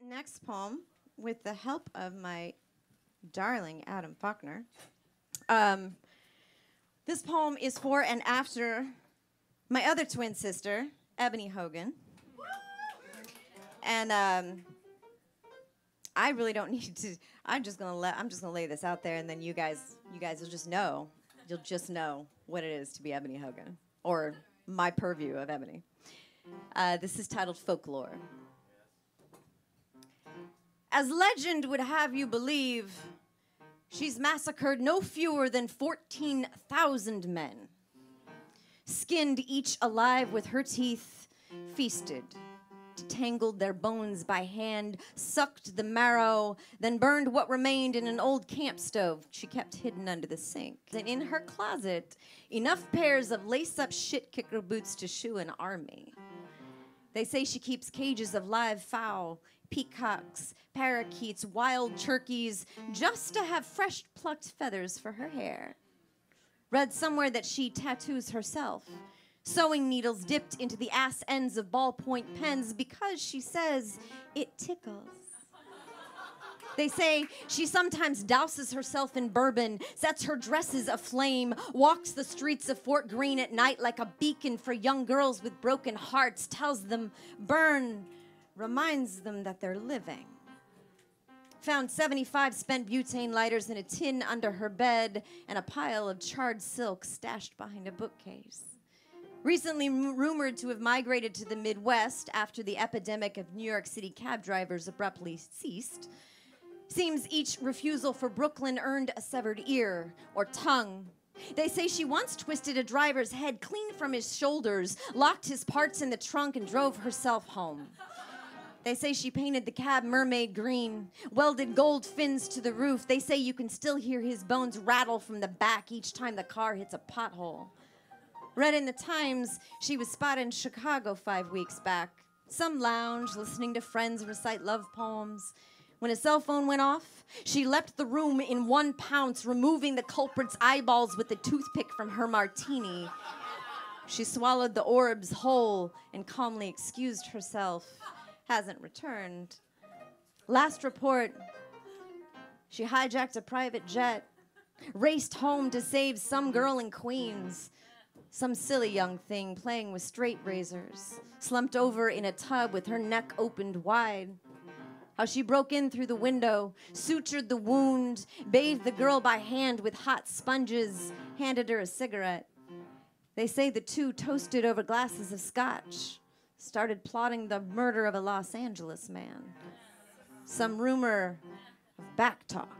Next poem, with the help of my darling Adam Falkner. This poem is for and after my other twin sister, Ebony Hogan. And I really don't need to. I'm just gonna lay this out there, and then you guys will just know. You'll just know what it is to be Ebony Hogan, or my purview of Ebony. This is titled Folklore. As legend would have you believe, she's massacred no fewer than 14,000 men, skinned each alive with her teeth, feasted, detangled their bones by hand, sucked the marrow, then burned what remained in an old camp stove she kept hidden under the sink. And in her closet, enough pairs of lace-up shit-kicker boots to shoe an army. They say she keeps cages of live fowl, peacocks, parakeets, wild turkeys, just to have fresh plucked feathers for her hair. Read somewhere that she tattoos herself, sewing needles dipped into the ass ends of ballpoint pens because she says it tickles. They say she sometimes douses herself in bourbon, sets her dresses aflame, walks the streets of Fort Greene at night like a beacon for young girls with broken hearts, tells them burn, reminds them that they're living. Found 75 spent butane lighters in a tin under her bed and a pile of charred silk stashed behind a bookcase. Recently rumored to have migrated to the Midwest after the epidemic of New York City cab drivers abruptly ceased. Seems each refusal for Brooklyn earned a severed ear or tongue. They say she once twisted a driver's head clean from his shoulders, locked his parts in the trunk, and drove herself home. They say she painted the cab mermaid green, welded gold fins to the roof. They say you can still hear his bones rattle from the back each time the car hits a pothole. Read in the Times she was spotted in Chicago 5 weeks back. Some lounge, listening to friends recite love poems. When a cell phone went off, she left the room in one pounce, removing the culprit's eyeballs with a toothpick from her martini. She swallowed the orbs whole and calmly excused herself. Hasn't returned. Last report, she hijacked a private jet, raced home to save some girl in Queens. Some silly young thing playing with straight razors, slumped over in a tub with her neck opened wide. How she broke in through the window, sutured the wound, bathed the girl by hand with hot sponges, handed her a cigarette. They say the two toasted over glasses of scotch, started plotting the murder of a Los Angeles man. Some rumor of back talk.